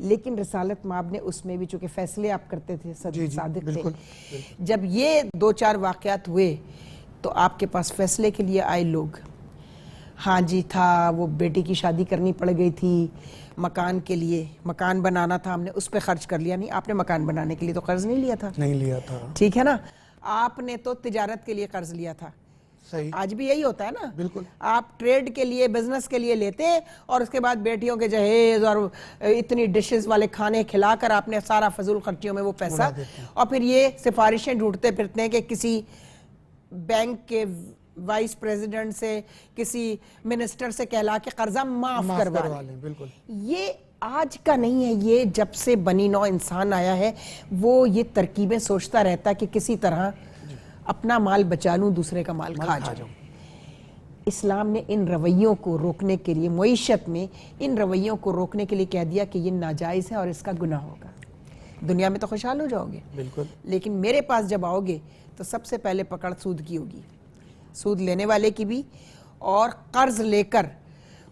لیکن رسالت مآب نے اس میں بھی چونکہ فیصلے آپ کرتے تھے، صادق تھے، بالکل جب یہ 2-4 واقعات ہوئے تو آپ کے پاس فیصلے کے لیے آئے لوگ. ہاں جی تھا، وہ بیٹی کی شادی کرنی پڑ گئی تھی، مکان کے لیے مکان بنانا تھا، ہم نے اس پہ خرچ کر لیا. نہیں، آپ نے مکان بنانے کے لیے تو قرض نہیں لیا تھا. نہیں لیا تھا. ٹھیک ہے نا. آپ نے تو تجارت کے لیے قرض لیا تھا. صحیح. آج بھی یہی ہوتا ہے نا. بالکل. آپ ٹریڈ کے لیے، بزنس کے لیے لیتے ہیں اور اس کے بعد بیٹیوں کے جہیز اور اتنی ڈشز والے کھانے کھلا کر آپ نے سارا فضول خرچیوں میں وہ پیسہ، اور پھر یہ سفارشیں ڈھونڈتے پھرتے ہیں کہ کسی بینک کے وائس پریزیڈنٹ سے، کسی منسٹر سے کہلا کے قرضہ معاف کروا لیں. بالکل. یہ آج کا نہیں ہے، یہ جب سے بنی نوع انسان آیا ہے وہ یہ ترکیبیں سوچتا رہتا ہے کہ کسی طرح اپنا مال بچا لوں، دوسرے کا مال کھا جاؤں. اسلام نے ان رویوں کو روکنے کے لیے، معیشت میں ان رویوں کو روکنے کے لیے کہہ دیا کہ یہ ناجائز ہے اور اس کا گناہ ہوگا. دنیا میں تو خوشحال ہو جاؤ گے، بالکل، لیکن میرے پاس جب آؤ گے تو سب سے پہلے پکڑ سود کی ہوگی، سود لینے والے کی بھی، اور قرض لے کر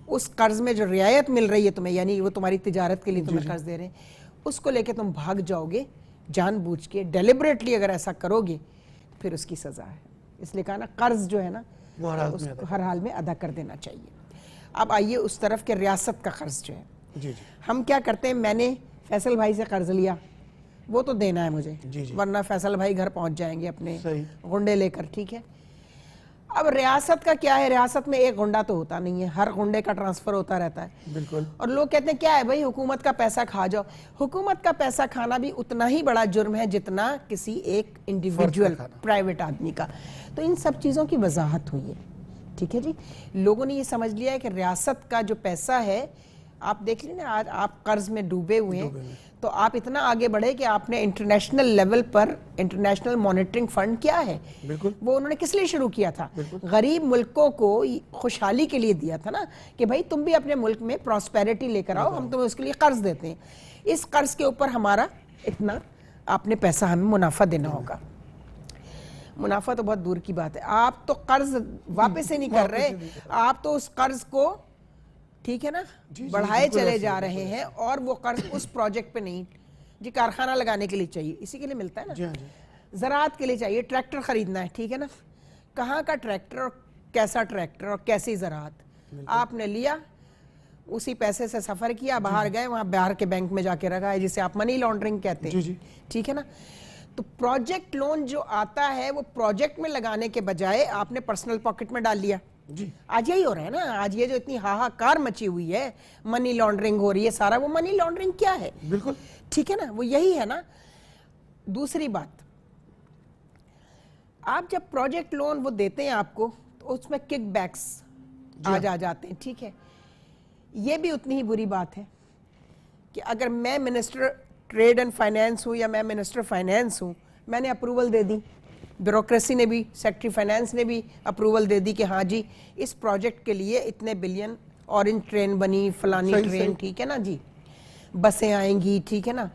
اس قرض میں جو رعایت مل رہی ہے تمہیں، یعنی وہ تمہاری تجارت کے لیے تمہیں قرض دے رہے ہیں، اس کو لے کے تم بھاگ جاؤ گے جان بوجھ کے، ڈیلیبریٹلی اگر ایسا کرو گے پھر اس کی سزا ہے. اس لیے کہا نا قرض جو ہے نا اس کو ہر حال میں ادا کر دینا چاہیے. اب آئیے اس طرف کہ ریاست کا قرض جو ہے، ہم کیا کرتے ہیں، میں نے فیصل بھائی سے قرض لیا، وہ تو دینا ہے مجھے، ورنہ فیصل بھائی گھر پہنچ جائیں گے اپنے غنڈے لے کر. ٹھیک ہے. اب ریاست کا کیا ہے، ریاست میں ایک غنڈہ تو ہوتا نہیں ہے، ہر غنڈے کا ٹرانسفر ہوتا رہتا ہے. بالکل. اور لوگ کہتے ہیں کیا ہے بھائی، حکومت کا پیسہ کھا جاؤ. حکومت کا پیسہ کھانا بھی اتنا ہی بڑا جرم ہے جتنا کسی ایک انڈیویجول پرائیویٹ آدمی کا. تو ان سب چیزوں کی وضاحت ہوئی ہے. ٹھیک ہے جی. لوگوں نے یہ سمجھ لیا ہے کہ ریاست کا جو پیسہ ہے، آپ دیکھ لیں نا آج آپ قرض میں ڈوبے ہوئے ہیں، تو آپ اتنا آگے بڑھے کہ آپ نے انٹرنیشنل لیول پر انٹرنیشنل مانیٹرنگ فنڈ کیا ہے، وہ انہوں نے کس لیے شروع کیا تھا؟ غریب ملکوں کو خوشحالی کے لیے دیا تھا نا، کہ بھائی تم بھی اپنے ملک میں پراسپیرٹی لے کر آؤ، ہم تمہیں اس کے لیے قرض دیتے ہیں، اس قرض کے اوپر ہمارا اتنا آپ نے پیسہ ہمیں منافع دینا ہوگا. منافع تو بہت دور کی بات ہے، آپ تو قرض واپس ہی نہیں کر رہے، آپ تو اس قرض کو، ٹھیک ہے نا، بڑھائے چلے جا رہے ہیں. اور وہ قرض اس پروجیکٹ پہ نہیں جی، کارخانہ لگانے کے لیے چاہیے، اسی کے لیے ملتا ہے نا، زراعت کے لیے چاہیے، ٹریکٹر خریدنا ہے، ٹھیک ہے نا، کہاں کا ٹریکٹر اور کیسا ٹریکٹر اور کیسی زراعت آپ نے لیا، اسی پیسے سے سفر کیا، باہر گئے، وہاں باہر کے بینک میں جا کے رکھا ہے، جسے آپ منی لانڈرنگ کہتے ہیں. ٹھیک ہے نا. تو پروجیکٹ لون جو آتا ہے وہ پروجیکٹ میں لگانے کے بجائے آپ نے پرسنل پاکٹ میں ڈال لیا. آج یہی ہو رہا ہے نا. آج یہ جو اتنی ہاہاکار مچی ہوئی ہے، منی لانڈرنگ ہو رہی ہے، سارا وہ منی لانڈرنگ کیا ہے؟ بالکل ٹھیک ہے نا، وہ یہی ہے نا. دوسری بات، آپ جب پروجیکٹ لون وہ دیتے ہیں آپ کو تو اس میں کک بیکس آ جاتے ہیں. ٹھیک ہے. یہ بھی اتنی ہی بری بات ہے کہ اگر میں منسٹر ٹریڈ اینڈ فائنینس ہوں یا میں منسٹر فائنینس ہوں، میں نے اپروول دے دی، بیوروکریسی نے بھی، سیکٹری فائنینس نے بھی اپروول دے دی کہ ہاں جی اس پروجیکٹ کے لیے اتنے بلین، اورنج ٹرین بنی، فلانی ٹرین، ٹھیک ہے نا جی، بسیں آئیں گی، ٹھیک ہے نا،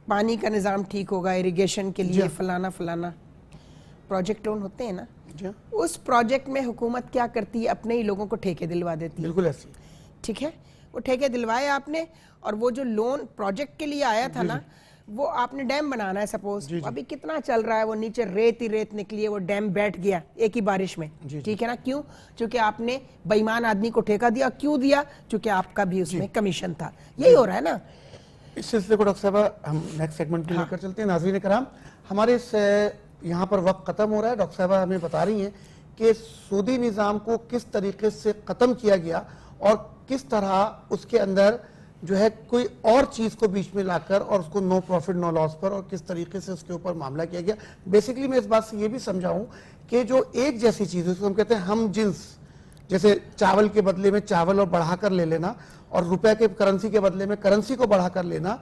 پانی کا نظام ٹھیک ہوگا، اریگیشن کے لیے فلانا فلانا. پروجیکٹ لون ہوتے ہیں نا، اس پروجیکٹ میں حکومت کیا کرتی ہے، اپنے ہی لوگوں کو ٹھیکے دلوا دیتی ہے. بالکل ایسے. ٹھیک ہے. وہ ٹھیکے دلوائے آپ نے، اور وہ جو لون پروجیکٹ کے لیے آیا تھا نا، وہ آپ نے ڈیم بنانا ہے سپوز، ابھی کتنا چل رہا ہے، وہ نیچے ریت ہی ریت نکلی ہے، وہ ڈیم بیٹھ گیا ایک ہی بارش میں. ٹھیک ہے نا. کیوں؟ چونکہ آپ نے بے ایمان آدمی کو ٹھیکہ دیا. کیوں دیا؟ چونکہ آپ کا بھی اس میں کمیشن تھا. یہی ہو رہا ہے نا. اس سلسلے کو ڈاکٹر صاحبہ ہم نیکسٹ سیگمنٹ میں لے کر چلتے ہیں. ناظرین کرام، ہمارے اس یہاں پر وقت ختم ہو رہا ہے. ڈاکٹر صاحبہ ہمیں بتا رہی ہیں کہ سودی نظام کو کس طریقے سے ختم کیا گیا اور کس طرح اس کے اندر جو ہے کوئی اور چیز کو بیچ میں لا کر اور اس کو نو پروفٹ نو لاس پر، اور کس طریقے سے اس کے اوپر معاملہ کیا گیا. بیسیکلی میں اس بات سے یہ بھی سمجھاؤں کہ جو ایک جیسی چیز ہے، اس کو ہم کہتے ہیں ہم جنس، جیسے چاول کے بدلے میں چاول اور بڑھا کر لے لینا، اور روپے کے کرنسی کے بدلے میں کرنسی کو بڑھا کر لینا،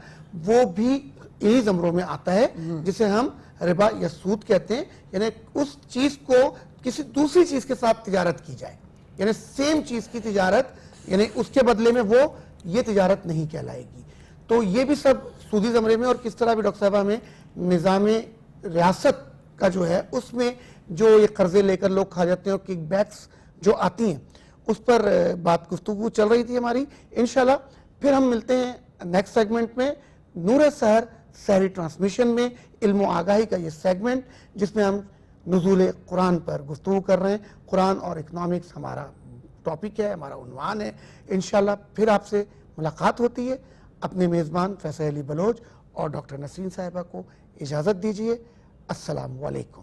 وہ بھی یہی زمروں میں آتا ہے جسے ہم ربا یا سود کہتے ہیں. یعنی اس چیز کو کسی دوسری چیز کے ساتھ تجارت کی جائے، یعنی سیم چیز کی تجارت، یعنی اس کے بدلے میں وہ یہ تجارت نہیں کہلائے گی. تو یہ بھی سب سودی زمرے میں. اور کس طرح بھی ڈاکٹر صاحبہ ہمیں نظام ریاست کا جو ہے اس میں جو یہ قرضے لے کر لوگ کھا جاتے ہیں اور کک بیکس جو آتی ہیں، اس پر بات گفتگو چل رہی تھی ہماری. انشاءاللہ پھر ہم ملتے ہیں نیکسٹ سیگمنٹ میں نور سحر سحری ٹرانسمیشن میں، علم و آگاہی کا یہ سیگمنٹ جس میں ہم نزول قرآن پر گفتگو کر رہے ہیں. قرآن اور اکنامکس ہمارا ٹاپک ہے، ہمارا عنوان ہے. انشاءاللہ پھر آپ سے ملاقات ہوتی ہے. اپنے میزبان فیصل علی بلوچ اور ڈاکٹر نسرین صاحبہ کو اجازت دیجیے. السلام علیکم.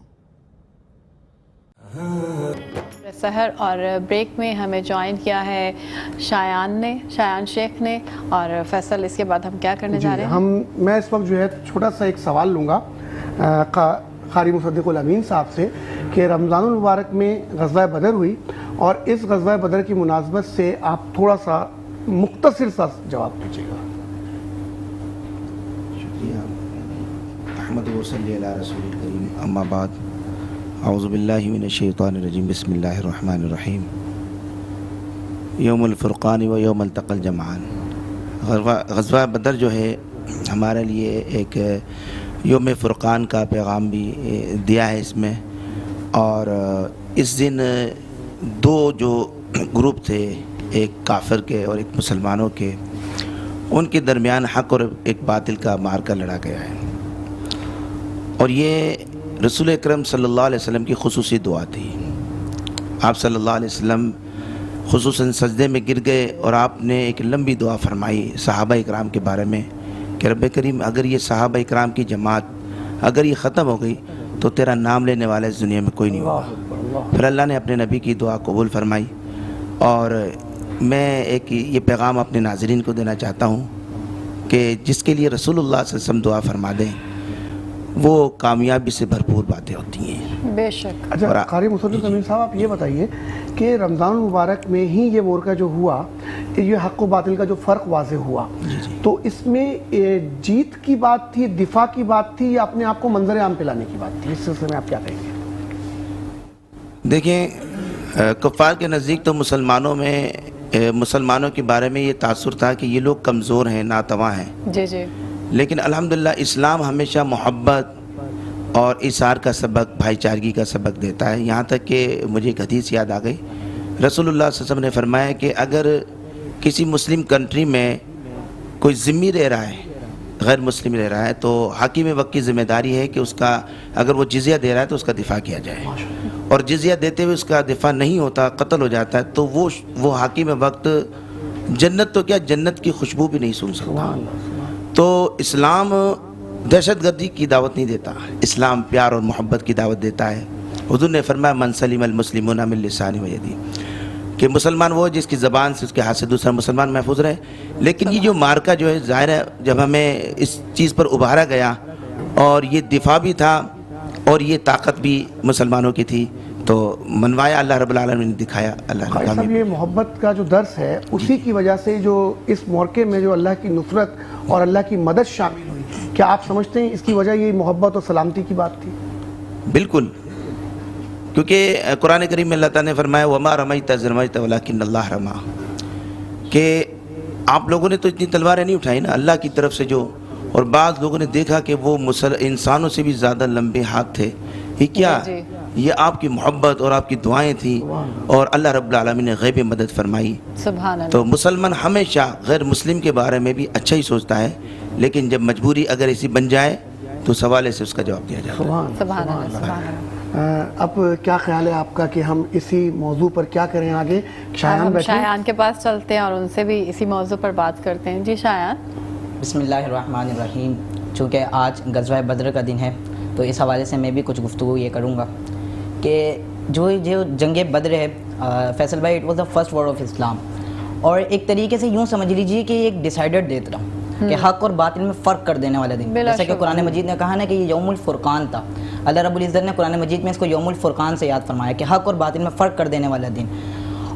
سحر اور بریک میں ہمیں جوائن کیا ہے شایان شیخ نے، اور فیصل اس کے بعد ہم کیا کرنے جا رہے ہیں؟ میں اس وقت جو ہے چھوٹا سا ایک سوال لوں گا قاری مصدق الامین صاحب سے کہ رمضان المبارک میں غزوہ بدر ہوئی، اور اس غزوہ بدر کی مناسبت سے آپ تھوڑا سا مختصر سا جواب دیجیے گا. شکریہ. احمد و صلی علی رسول الکریم. اما بعد، اعوذ باللہ من الشیطان الرجیم. بسم اللہ الرحمن الرحیم. یوم الفرقان و یوم التقى الجمعان. غزوہ بدر جو ہے ہمارے لیے ایک یوم فرقان کا پیغام بھی دیا ہے اس میں. اور اس دن دو جو گروپ تھے، ایک کافر کے اور ایک مسلمانوں کے، ان کے درمیان حق اور ایک باطل کا معرکہ لڑا گیا ہے. اور یہ رسول اکرم صلی اللہ علیہ وسلم کی خصوصی دعا تھی. آپ صلی اللہ علیہ وسلم خصوصاً سجدے میں گر گئے اور آپ نے ایک لمبی دعا فرمائی صحابہ اکرام کے بارے میں کہ رب کریم، اگر یہ صحابہ اکرام کی جماعت اگر یہ ختم ہو گئی تو تیرا نام لینے والا اس دنیا میں کوئی نہیں ہوگا. پھر اللہ نے اپنے نبی کی دعا قبول فرمائی. اور میں ایک یہ پیغام اپنے ناظرین کو دینا چاہتا ہوں کہ جس کے لیے رسول اللہ صلی اللہ علیہ وسلم دعا فرما دیں وہ کامیابی سے بھرپور باتیں ہوتی ہیں. بے شک. اچھا قاری مصدق الامین صاحب، آپ یہ بتائیے کہ رمضان المبارک میں ہی یہ مورکہ جو ہوا، یہ حق و باطل کا جو فرق واضح ہوا، تو اس میں جیت کی بات تھی، دفاع کی بات تھی، یا اپنے آپ کو منظر عام پہ لانے کی بات تھی؟ اس سلسلے میں آپ کیا کہیں گے؟ دیکھیں، کفار کے نزدیک تو مسلمانوں کے بارے میں یہ تاثر تھا کہ یہ لوگ کمزور ہیں، ناتواں ہیں. جی. لیکن الحمدللہ اسلام ہمیشہ محبت اور ایثار کا سبق، بھائی چارگی کا سبق دیتا ہے. یہاں تک کہ مجھے ایک حدیث یاد آ گئی. رسول اللہ صلی اللہ علیہ وسلم نے فرمایا کہ اگر کسی مسلم کنٹری میں کوئی ذمہ رہ رہا ہے، غیر مسلم رہ رہا ہے، تو حاکم وقت کی ذمہ داری ہے کہ اس کا اگر وہ جزیہ دے رہا ہے تو اس کا دفاع کیا جائے، اور جزیہ دیتے ہوئے اس کا دفاع نہیں ہوتا، قتل ہو جاتا ہے، تو وہ حاکم وقت جنت تو کیا، جنت کی خوشبو بھی نہیں سن سکتا. تو اسلام دہشت گردی کی دعوت نہیں دیتا، اسلام پیار اور محبت کی دعوت دیتا ہے. حضور نے فرمایا من سلم المسلمون من لسانہ و یدہ، کہ مسلمان وہ جس کی زبان سے، اس کے ہاتھ سے دوسرا مسلمان محفوظ رہے. لیکن یہ جو مارکہ جو ہے، ظاہر ہے جب ہمیں اس چیز پر ابھارا گیا اور یہ دفاع بھی تھا اور یہ طاقت بھی مسلمانوں کی تھی، تو منوایا اللہ رب العالمین نے دکھایا. اللہ قاری صاحب، یہ محبت کا جو درس ہے اسی کی وجہ سے جو اس موقع میں جو اللہ کی نصرت اور اللہ کی مدد شامل ہوئی، کیا آپ سمجھتے ہیں اس کی وجہ یہ محبت اور سلامتی کی بات تھی؟ بالکل، کیونکہ قرآن کریم میں اللہ تعالیٰ نے فرمایا وَمَا رَمَيْتَ إِذْ رَمَيْتَ وَلَكِنَّ اللَّهَ رَمَىٰ، کہ آپ لوگوں نے تو اتنی تلواریں نہیں اٹھائی نا، اللہ کی طرف سے جو. اور بعض لوگوں نے دیکھا کہ وہ انسانوں سے بھی زیادہ لمبے ہاتھ تھے. یہ کیا؟ یہ آپ کی محبت اور آپ کی دعائیں تھیں، اور اللہ رب العالمین نے غیبی مدد فرمائی. سبحان اللہ. تو مسلمان ہمیشہ غیر مسلم کے بارے میں بھی اچھا ہی سوچتا ہے، لیکن جب مجبوری اگر ایسی بن جائے تو سوالے سے اس کا جواب دیا جاتا ہے. سبحان اللہ. اب کیا خیال ہے آپ کا کہ ہم اسی موضوع پر کیا کریں آگے؟ شایان کے پاس چلتے ہیں اور ان سے بھی اسی موضوع پر بات کرتے ہیں. جی شایان. بسم اللہ الرحمن الرحیم. چونکہ آج غزوہ بدر کا دن ہے تو اس حوالے سے میں بھی کچھ گفتگو یہ کروں گا کہ جو جنگ بدر ہے فیصل بھائی، it was the first war of Islam. اور ایک طریقے سے یوں سمجھ لیجیے کہ ایک ڈیسائیڈڈ ڈیٹ تھا کہ حق اور باطل میں فرق کر دینے والا دن. جیسا کہ قرآن مجید نے کہا نا کہ یہ یوم الفرقان تھا. اللہ رب العزت نے قرآن مجید میں اس کو یوم الفرقان سے یاد فرمایا کہ حق اور باطل میں فرق کر دینے والا دن.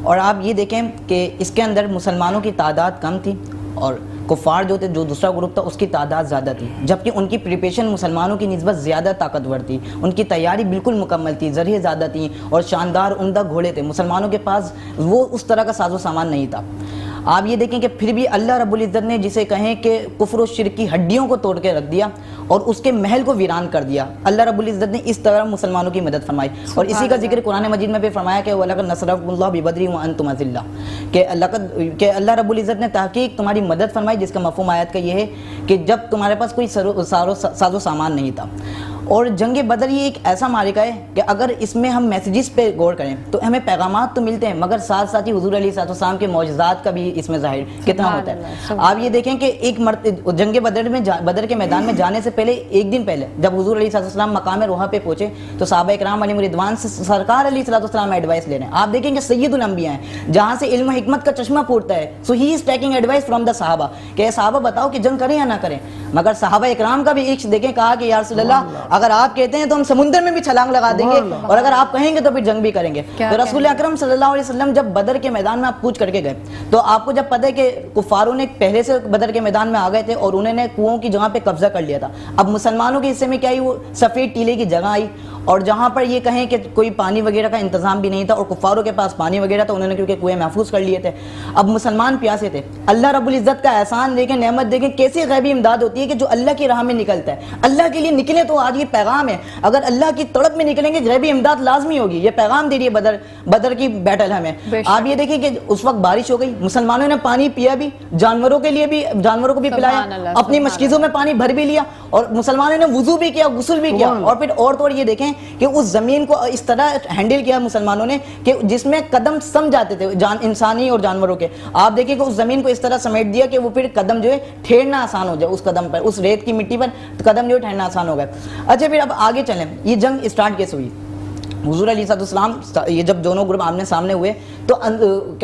اور آپ یہ دیکھیں کہ اس کے اندر مسلمانوں کی تعداد کم تھی اور کفار جو تھے، جو دوسرا گروپ تھا، اس کی تعداد زیادہ تھی، جبکہ ان کی پریپریشن مسلمانوں کی نسبت زیادہ طاقتور تھی. ان کی تیاری بالکل مکمل تھی، ذریعے زیادہ تھیں اور شاندار عمدہ گھوڑے تھے. مسلمانوں کے پاس وہ اس طرح کا ساز و سامان نہیں تھا. آپ یہ دیکھیں کہ پھر بھی اللہ رب العزت نے جسے کہیں کہ کفر و شرک کی ہڈیوں کو توڑ کے رکھ دیا اور اس کے محل کو ویران کر دیا. اللہ رب العزت نے اس طرح مسلمانوں کی مدد فرمائی, اور اسی کا ذکر قرآن مجید میں بھی فرمایا کہ وَلَقَدْ نَصَرَكُمُ اللَّهُ بِبَدْرٍ وَأَنْتُمْ أَذِلَّةٌ, کہ اللہ رب العزت نے تحقیق تمہاری مدد فرمائی, جس کا مفہوم آیت کا یہ ہے کہ جب تمہارے پاس کوئی ساز و سامان نہیں تھا. اور جنگ بدر یہ ایک ایسا معرکہ ہے کہ اگر اس میں ہم میسیجز پہ غور کریں تو ہمیں پیغامات تو ملتے ہیں, مگر ساتھ ساتھ ہی حضور علیہ السلام کے معجزات کا بھی اس میں ظاہر کتنا ہوتا ہے. آپ یہ دیکھیں کہ ایک جنگ بدر کے میدان میں جانے سے پہلے ایک دن پہلے جب حضور علیہ السلام مقام روحہ پہ پہنچے تو صحابہ کرام علیہم رضوان سے سرکار علیہ السلام ایڈوائس لے رہے ہیں. آپ دیکھیں کہ سید الانبیاء ہیں, جہاں سے علم و حکمت کا چشمہ پھوٹتا ہے, so he is taking advice from the Sahaba کہ صحابہ بتاؤ کہ جنگ کریں یا نہ کریں. مگر صحابہ اکرام کا بھی ایک دیکھیں, کہا کہ یا رسول اللہ اگر آپ کہتے ہیں تو ہم سمندر میں بھی چھلانگ لگا دیں گے, اور اگر آپ کہیں گے تو پھر جنگ بھی کریں گے. تو رسول اکرم صلی اللہ علیہ وسلم جب بدر کے میدان میں آپ کوچ کر کے گئے تو آپ کو جب پتہ ہے کہ کفاروں نے پہلے سے بدر کے میدان میں آ گئے تھے اور انہوں نے کنوؤں کی جگہ پہ قبضہ کر لیا تھا. اب مسلمانوں کے حصے میں کیا آئی, وہ سفید ٹیلے کی جگہ آئی, اور جہاں پر یہ کہیں کہ کوئی پانی وغیرہ کا انتظام بھی نہیں تھا اور کفاروں کے پاس پانی وغیرہ تھا, انہوں نے کیونکہ کنویں محفوظ کر لیے تھے. اب مسلمان پیاسے تھے. اللہ رب العزت کا احسان دیکھیں, نعمت دیکھیں, کیسی غیبی امداد ہوتی ہے کہ جو اللہ کی راہ میں نکلتا ہے. اللہ کے لیے نکلے تو آج یہ پیغام ہے, اگر اللہ کی تڑپ میں نکلیں گے غیبی امداد لازمی ہوگی. یہ پیغام دے رہی ہے بدر کی بیٹل ہمیں. آپ یہ دیکھیں کہ اس وقت بارش ہو گئی, مسلمانوں نے پانی پیا بھی, جانوروں کے لیے بھی, جانوروں کو بھی پلایا, اپنی مشکیزوں میں پانی بھر بھی لیا, اور مسلمانوں نے وضو بھی کیا, غسل بھی کیا, اور پھر اور تو یہ دیکھیں کہ اس زمین کو اس طرح ہینڈل کیا مسلمانوں نے کہ جس میں قدم سم جاتے تھے انسانی اور جانوروں کے. آپ دیکھیں کہ اس زمین کو اس طرح سمیٹ دیا کہ وہ پھر قدم جو ہے ٹھہرنا آسان ہو جائے, اس قدم پر, اس ریت کی مٹی پر قدم جو ہے ٹھہرنا آسان ہو گیا. اچھا پھر اب آگے چلیں, یہ جنگ اسٹارٹ کیسے ہوئی. حضور علیہ السلام یہ جب دونوں گروپ آمنے سامنے ہوئے تو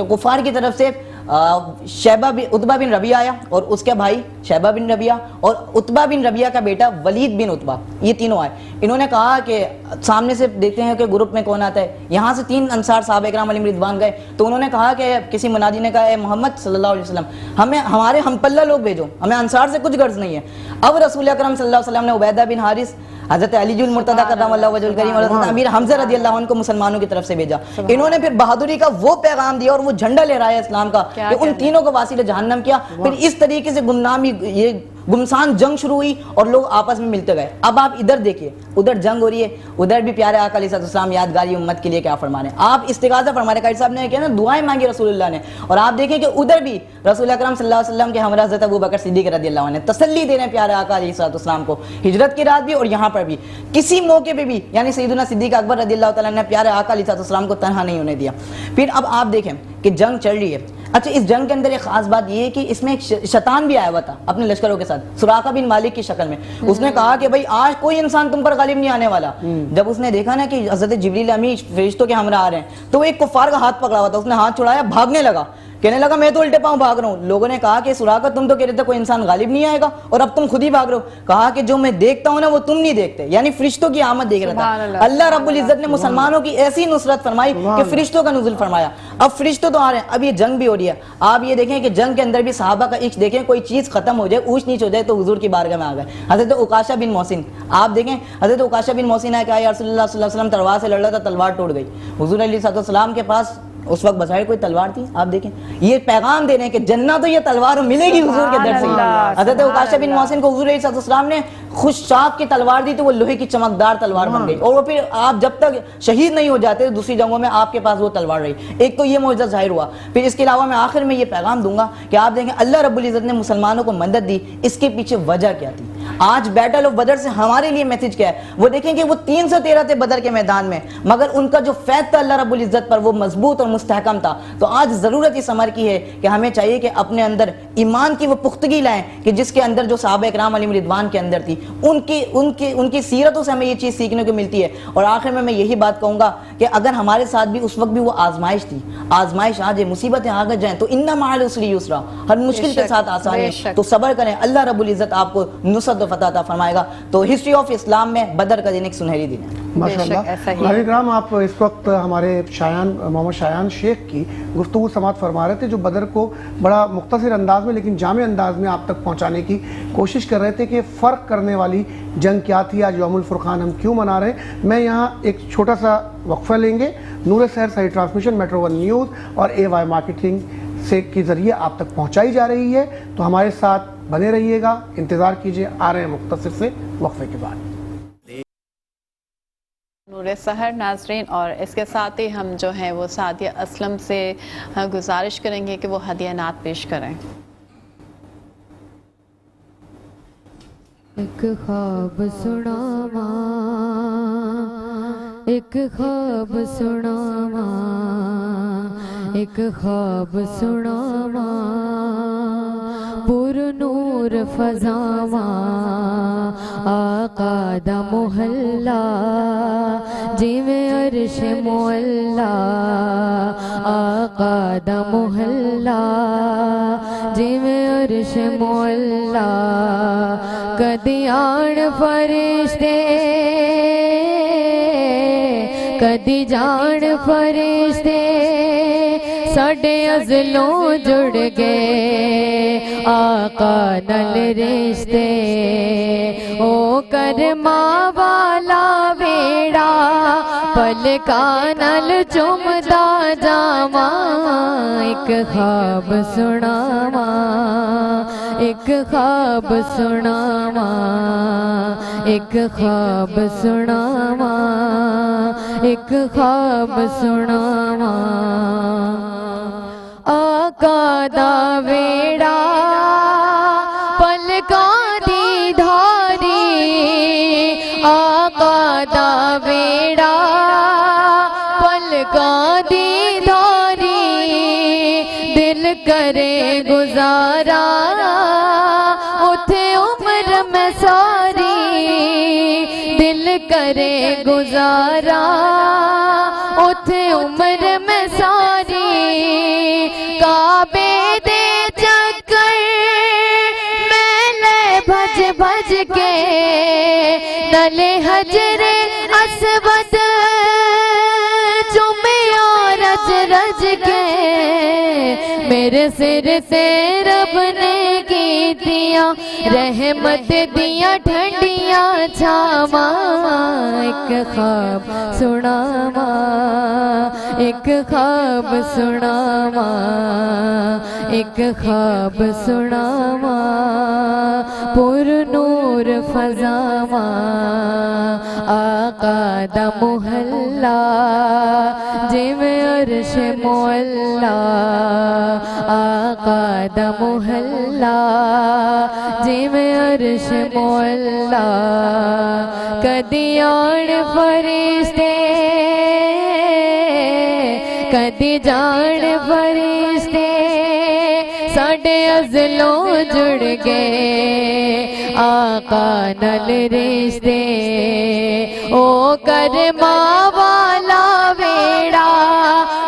کفار کی طرف سے عتبہ بن ربیعہ آیا, اور اس کے بھائی شیبہ بن ربیعہ, اور عتبہ بن ربیعہ کا بیٹا ولید بن عتبہ, یہ تینوں آئے. انہوں نے کہا کہ سامنے سے دیکھتے ہیں کہ گروپ میں کون آتا ہے. یہاں سے 3 انصار صحابہ کرام علیہم رضوان گئے, تو انہوں نے کہا کہ کسی منادی نے کہا اے محمد صلی اللہ علیہ وسلم ہمارے ہم پلہ لوگ بھیجو, ہمیں انصار سے کچھ غرض نہیں ہے. اب رسول اکرم صلی اللہ علیہ وسلم نے عبیدہ بن حارث, حضرت علی المرتضی کرم اللہ وجہ الکریم اور حضرت امیر حمزہ رضی اللہ عنہ کو مسلمانوں کی طرف سے بھیجا. انہوں نے پھر بہادری کا وہ پیغام دیا اور وہ جھنڈا لہرایا اسلام کا کہ ان تینوں کو واسطہ جہنم کیا. پھر اس طریقے سے یہ گمسان جنگ شروع ہوئی اور لوگ آپس میں ملتے گئے. اب آپ ادھر دیکھیے, ادھر جنگ ہو رہی ہے, ادھر بھی پیارے آقا علیہ السلام یادگاری امت کے لیے کیا فرما رہے ہیں. آپ استغاثہ فرما رہے, قائد صاحب نے کیا نا, دعائیں مانگی رسول اللہ نے, اور آپ دیکھیں کہ ادھر بھی رسول اکرم صلی اللہ علیہ وسلم کے ہمراہ حضرت ابوبکر صدیق رضی اللہ عنہ تسلی دے رہے ہیں پیارے آقا علیہ السلام کو, ہجرت کی رات بھی اور یہاں پر بھی. کسی موقع پہ بھی یعنی سیدنا صدیق اکبر رضی اللہ تعالیٰ نے پیارے آقا علیہ السلام کو تنہا نہیں ہونے دیا. پھر اب آپ دیکھیں کہ جنگ چل رہی ہے. اچھا اس جنگ کے اندر ایک خاص بات یہ ہے کہ اس میں ایک شیطان بھی آیا ہوا تھا اپنے لشکروں کے ساتھ, سراقہ بن مالک کی شکل میں. اس نے کہا کہ بھائی آج کوئی انسان تم پر غالب نہیں آنے والا. جب اس نے دیکھا نا کہ حضرت جبریل امین فرشتوں کے ہمراہ آ رہے ہیں تو وہ ایک کفار کا ہاتھ پکڑا ہوا تھا, اس نے ہاتھ چھڑایا, بھاگنے لگا, کہنے لگا میں تو الٹے پاؤں بھاگ رہا ہوں. لوگوں نے کہا کہ سراقہ تم تو کہہ رہے تھے کوئی انسان غالب نہیں آئے گا اور اب تم خود ہی بھاگ رہے ہو. کہا کہ جو میں دیکھتا ہوں نا وہ تم نہیں دیکھتے, یعنی فرشتوں کی آمد دیکھ رہا تھا. اللہ رب العزت نے مسلمانوں کی ایسی نصرت فرمائی کہ فرشتوں کا نزول فرمایا. اب فرشتوں تو آ رہے ہیں, اب یہ جنگ بھی ہو رہی ہے. آپ یہ دیکھیں کہ جنگ کے اندر بھی صحابہ کا عشق دیکھیں, کوئی چیز ختم ہو جائے, اونچ نیچ ہو جائے تو حضور کی بارگاہ میں آ گئے. حضرت عکاشہ بن محسن, آپ دیکھیں حضرت عکاشہ بن محسن ہے کہ یا رسول اللہ صلی اللہ علیہ وسلم تلوار سے لڑ رہا تھا, تلوار ٹوٹ گئی. حضور علیہ السلام کے پاس اس وقت بظاہر کوئی تلوار تھی. آپ دیکھیں یہ پیغام دے رہے ہیں کہ جنت تو یہ تلوار ملے گی حضور کے در سے. حضرت عکاشہ بن محسن کو حضور علیہ السلام نے خشاک کی تلوار دی تو وہ لوہے کی چمکدار تلوار بن گئی, اور وہ پھر آپ جب تک شہید نہیں ہو جاتے دوسری جنگوں میں آپ کے پاس وہ تلوار رہی. ایک تو یہ معجزہ ظاہر ہوا. پھر اس کے علاوہ میں آخر میں یہ پیغام دوں گا کہ آپ دیکھیں اللہ رب العزت نے مسلمانوں کو مدد دی, اس کے پیچھے وجہ کیا تھی. آج بیٹل آف بدر سے ہمارے لیے میسج کیا ہے, وہ دیکھیں کہ وہ 313 تھے بدر کے میدان میں, مگر ان کا جو فیض تھا اللہ رب العزت پر وہ مضبوط اور مستحکم تھا. تو آج ضرورت اس عمر کی ہے کہ ہمیں چاہیے کہ اپنے اندر ایمان کی وہ پختگی لائیں کہ جس کے اندر جو صحابہ اکرام علیہم رضوان کے اندر تھی, ان کی سیرتوں سے ہمیں یہ چیز سیکھنے کو ملتی ہے. اور آخر میں یہی بات کہوں گا کہ اگر ہمارے ساتھ بھی اس وقت بھی وہ آزمائش تھی, آزمائش آ جائے, مصیبتیں آ جائیں تو ان مع العسر یسرا, ہر مشکل کے ساتھ آسانی ہے, تو صبر کریں, اللہ رب العزت آپ کو نصرت و فتح عطا فرمائے گا. تو ہسٹری آف اسلام میں بدر کا دن ایک سنہری دن ہے. ماشاءاللہ. بھائی کرام, آپ اس وقت ہمارے محمد شایان شیخ کی گفتگو سماعت فرما رہے تھے, جو بدر کو بڑا مختصر انداز میں لیکن جامع انداز میں آپ تک پہنچانے کی کوشش کر رہے تھے کہ فرق کرنے والی جنگ کیا تھی, آج یوم الفرقان ہم کیوں منا رہے ہیں. میں یہاں ایک چھوٹا سا وقفہ لیں گے. نور سحر صحیح ٹرانسمیشن, میٹرو ون نیوز اور AY مارکیٹنگ سے کے ذریعے آپ تک پہنچائی جا رہی ہے. تو ہمارے ساتھ بنے رہیے گا, انتظار کیجیے, آ رہے ہیں مختصر سے وقفے کے بعد. نور سحر ناظرین, اور اس کے ساتھ ہی ہم جو ہیں وہ سعدیہ اسلم سے گزارش کریں گے کہ وہ ہدیہ نعت پیش کریں. ایک خواب سناواں, ایک خواب سناواں, ایک خواب سناواں, پر نور فضاواں, آقا دا محلہ جویں عرش معلا, آقا دا محلہ جویں عرش معلا. کدی آن فرشتے کدی جان فرشتے ساڈے ازلوں جڑ گئے, آقا نال رشتے, او کرما والا ویڑا پلکاں نال چومدا جاواں. ایک خواب سناواں, ایک خواب سناواں, ایک خواب سناواں, ایک خواب سناواں. آقا دا ویڑا پلکاں دی دھاری, آقا دا ویڑا پلکاں دی دھاری, دل کرے گزارا اٹھے عمر میں ساری, دل کرے گزارا اٹھے عمر میں ساری. کعبے دے چکر میں لے بھج بھج کے, نلے حجر اسود چومیا رج رج کے, میرے سر سے رب نے کیتیاں رحمت دیاں ٹھنڈیاں چھاواں. ایک خواب سناواں, ایک خواب سناواں, ایک خواب سناواں, پر نور فضاواں, آقا دا محلہ جویں عرش معلا, آقا دا محلہ جویں عرش معلا. کدی آن فرشتے کدی جان فرشتے ساڈے ازلوں جڑ گئے, آقا نال رشتے, او کرما والا ویڑا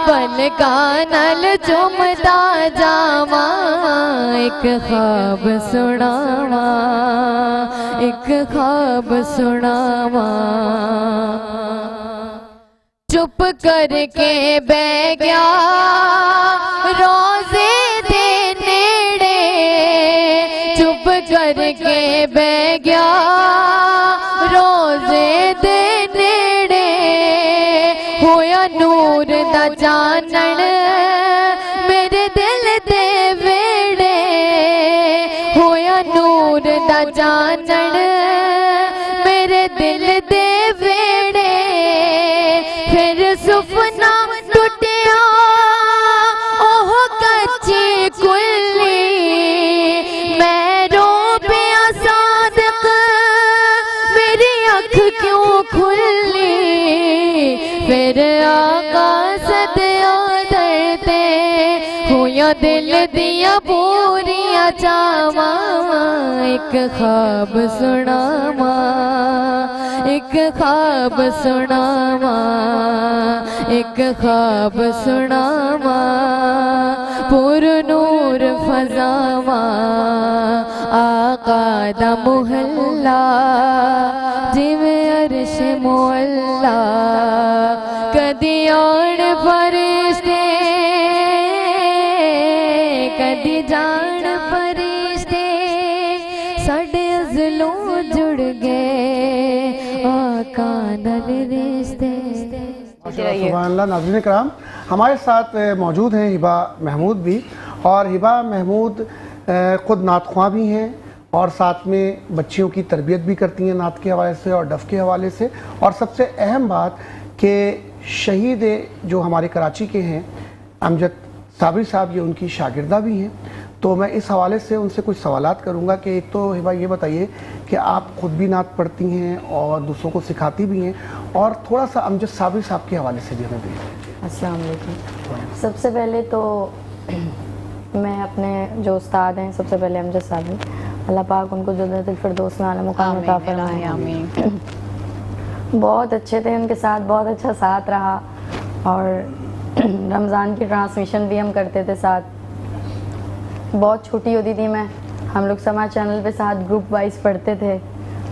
پلکاں نال چومدا جاواں. ایک خواب سناواں, ایک خواب سناواں. چپ کر کے بہ گیا روزے دے نیڑے, چپ کر کے بہ گیا روزے دے نیڑے, ہویا نور دا جانن میرے دل دے ویڑے, ہویا نور دا جانن میرے دل دے ویڑے. پھر سفنا ٹوٹیا اوہ کچی کلی, میں رو پیا صادق میری آنکھ کیوں کھلی. پھر آقا صدیہ درتے ہویا دل دیا پوریاں چاواں. ایک خواب سناواں, ایک خواب سناواں, ایک خواب سناواں, پر نور فضاواں, آقا دا محلہ جویں عرش معلا. کدی آن فرشتے کدی جان فرشتے ساڈے ازلوں جڑ گئے, آقا نال رشتے. سبحان اللہ. ناظرین کرام, ہمارے ساتھ موجود ہیں ہبا محمود بھی، اور ہبا محمود خود نعت خواں بھی ہیں اور ساتھ میں بچیوں کی تربیت بھی کرتی ہیں نعت کے حوالے سے اور ڈف کے حوالے سے، اور سب سے اہم بات کہ شہید جو ہمارے کراچی کے ہیں امجد صابری صاحب، یہ ان کی شاگردہ بھی ہیں. تو میں اس حوالے سے ان سے کچھ سوالات کروں گا کہ ایک تو ہبا یہ بتائیے کہ آپ خود بھی نعت پڑھتی ہیں اور دوسروں کو سکھاتی بھی ہیں، اور تھوڑا سا امجد صابری صاحب کے حوالے سے بھی ہمیں بتائیے. السلام علیکم. سب سے پہلے تو میں اپنے جو استاد ہیں، سب سے پہلے امجد صابری، اللہ پاک ان کو جنت الفردوس میں اعلیٰ مقام عطا فرمائے. آمین. بہت اچھے تھے، ان کے ساتھ بہت اچھا ساتھ رہا، اور رمضان کی ٹرانسمیشن بھی ہم کرتے تھے ساتھ. بہت چھوٹی ہوتی تھی میں، ہم لوگ سما چینل پہ ساتھ گروپ وائز پڑھتے تھے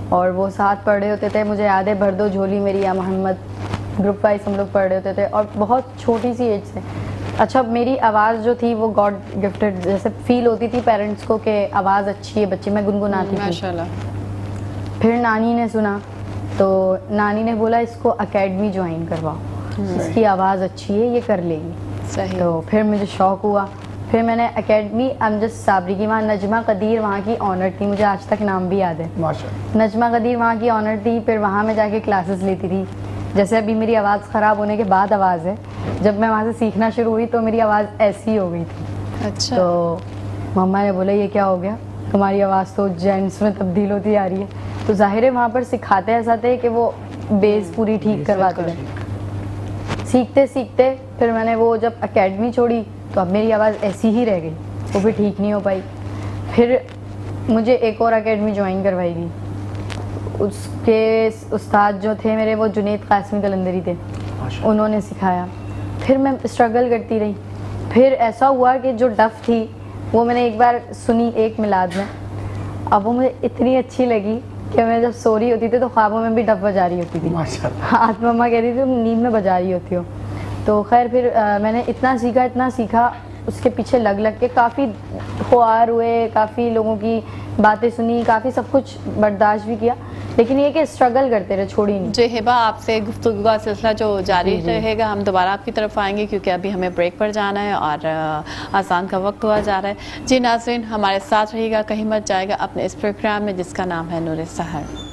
اور وہ ساتھ پڑھ رہے ہوتے تھے. مجھے یاد ہے بھر دو جھولی میری یا محمد، گروپ وائز ہم لوگ پڑھ رہے ہوتے تھے اور بہت چھوٹی سی ایج سے. اچھا میری آواز جو تھی وہ گاڈ گفٹڈ جیسے فیل ہوتی تھی پیرنٹس کو کہ آواز اچھی ہے بچی، میں گنگناتی تھی. ماشاءاللہ. پھر نانی نے سنا تو نانی نے بولا اس کو اکیڈمی جوائن کرواؤ، اس کی آواز اچھی ہے یہ کر لے گی. صحیح. تو پھر مجھے شوق ہوا، پھر میں نے اکیڈمی امجد صابری کی، وہاں نجمہ قدیر وہاں کی آنر تھی، مجھے آج تک نام بھی یاد ہے. ماشاءاللہ. نجمہ قدیر وہاں کی آنر تھی. پھر وہاں میں جا کے کلاسز لیتی تھی. جیسے ابھی میری آواز خراب ہونے کے بعد آواز ہے، جب میں وہاں سے سیکھنا شروع ہوئی تو میری آواز ایسی ہو گئی تھی. اچھا. تو مما نے بولا یہ کیا ہو گیا، تمہاری آواز تو جینٹس میں تبدیل ہوتی آ رہی ہے. تو ظاہر ہے وہاں پر سکھاتے ایسا تھے کہ وہ بیس پوری ٹھیک کرواتے تھے. سیکھتے سیکھتے پھر میں نے وہ جب اکیڈمی چھوڑی تو اب میری آواز ایسی ہی رہ گئی، وہ بھی ٹھیک نہیں ہو پائی. پھر مجھے ایک اور اکیڈمی جوائن کروائی گئی. اس کے استاد جو تھے میرے وہ جنید قاسمی قلندری تھے، انہوں نے سکھایا. پھر میں اسٹرگل کرتی رہی. پھر ایسا ہوا کہ جو ڈف تھی وہ میں نے ایک بار سنی ایک میلاد میں، اب وہ مجھے اتنی اچھی لگی کہ میں جب سو رہی ہوتی تھی تو خوابوں میں بھی ڈف بجا رہی ہوتی تھی. آج مما کہہ رہی تھی تم نیند میں بجا رہی ہوتی ہو. تو خیر پھر میں نے اتنا سیکھا اس کے پیچھے لگ کے کافی خوار ہوئے، کافی لوگوں کی باتیں سنی، کافی سب کچھ برداشت بھی کیا، لیکن یہ کہ اسٹرگل کرتے رہے، چھوڑی نہیں. جی ہبا، آپ سے گفتگو کا سلسلہ جو جاری رہے گا، ہم دوبارہ آپ کی طرف آئیں گے کیونکہ ابھی ہمیں بریک پر جانا ہے اور اذان کا وقت ہوا جا رہا ہے. جی ناظرین ہمارے ساتھ رہیے گا، کہیں مت جائے گا اپنے اس پروگرام میں جس کا نام ہے نور سحر.